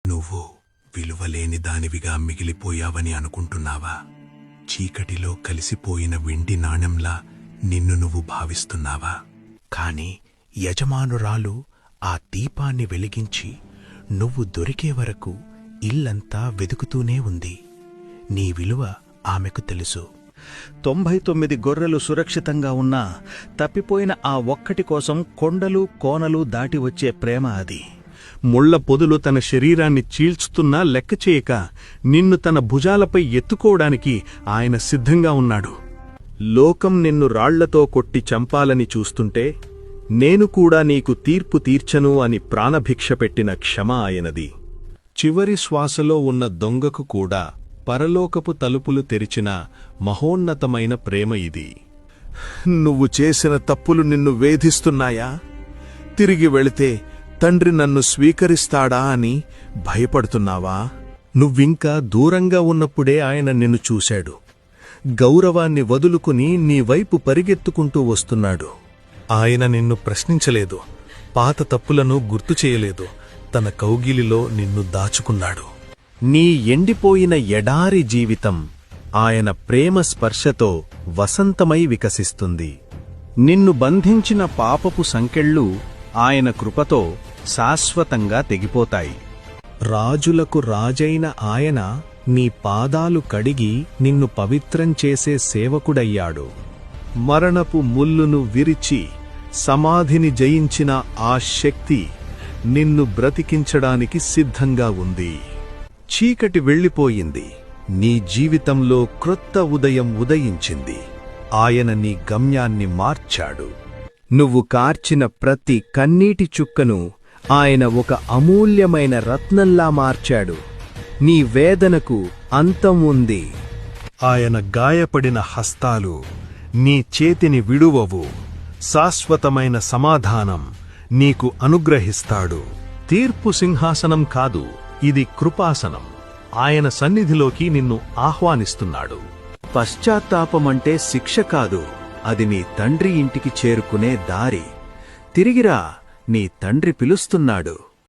నువ్వు విలువలేని దానివిగా మిగిలిపోయావని అనుకుంటున్నావా? చీకటిలో కలిసిపోయిన వెండి నాణెంలా నిన్ను నువ్వు భావిస్తున్నావా? కాని యజమానురాలు ఆ దీపాన్ని వెలిగించి నువ్వు దొరికే వరకు ఇల్లంతా వెదుకుతూనే ఉంది. నీ విలువ ఆమెకు తెలుసు. 99 గొర్రెలు సురక్షితంగా ఉన్నా తప్పిపోయిన ఆ ఒక్కటి కోసం కొండలు కోనలు దాటి వచ్చే ప్రేమ అది. ముళ్ల పొదులు తన శరీరాన్ని చీల్చుతున్నా లెక్కచేయక నిన్ను తన భుజాలపై ఎత్తుకోవడానికి ఆయన సిద్ధంగా ఉన్నాడు. లోకం నిన్ను రాళ్లతో కొట్టి చంపాలని చూస్తుంటే నేను కూడా నీకు తీర్పు తీర్చను అని ప్రాణభిక్ష పెట్టిన క్షమ ఆయనది. చివరి శ్వాసలో ఉన్న దొంగకు కూడా పరలోకపు తలుపులు తెరిచిన మహోన్నతమైన ప్రేమ ఇది. నువ్వు చేసిన తప్పులు నిన్ను వేధిస్తున్నాయా? తిరిగి వెళితే తండ్రి నన్ను స్వీకరిస్తాడా అని భయపడుతున్నావా? నువ్వింకా దూరంగా ఉన్నప్పుడే ఆయన నిన్ను చూశాడు. గౌరవాన్ని వదులుకుని నీ వైపు పరిగెత్తుకుంటూ వస్తున్నాడు. ఆయన నిన్ను ప్రశ్నించలేదు, పాత తప్పులను గుర్తుచేయలేదు. తన కౌగిలిలో నిన్ను దాచుకున్నాడు. నీ ఎండిపోయిన ఎడారి జీవితం ఆయన ప్రేమ స్పర్శతో వసంతమై వికసిస్తుంది. నిన్ను బంధించిన పాపపు సంకెళ్ళు ఆయన కృపతో శాశ్వతంగా తెగిపోతాయి. రాజులకు రాజైన ఆయన నీ పాదాలు కడిగి నిన్ను పవిత్రం చేసే సేవకుడయ్యాడు. మరణపు ముల్లును విరిచి సమాధిని జయించిన ఆ శక్తి నిన్ను బ్రతికించడానికి సిద్ధంగా ఉంది. చీకటి వెళ్ళిపోయింది. నీ జీవితంలో క్రొత్త ఉదయం ఉదయించింది. ఆయన నీ గమ్యాన్ని మార్చాడు. నువ్వు కార్చిన ప్రతి కన్నీటి చుక్కను ఆయన ఒక అమూల్యమైన రత్నంలా మార్చాడు. నీ వేదనకు అంతం ఉంది. ఆయన గాయపడిన హస్తాలు నీ చేతిని విడువవు. శాశ్వతమైన సమాధానం నీకు అనుగ్రహిస్తాడు. తీర్పు సింహాసనం కాదు, ఇది కృపాసనం. ఆయన సన్నిధిలోకి నిన్ను ఆహ్వానిస్తున్నాడు. పశ్చాత్తాపమంటే శిక్ష కాదు, అది నీ తండ్రి ఇంటికి చేరుకునే దారి. తిరిగిరా, నీ తండ్రి పిలుస్తున్నాడు.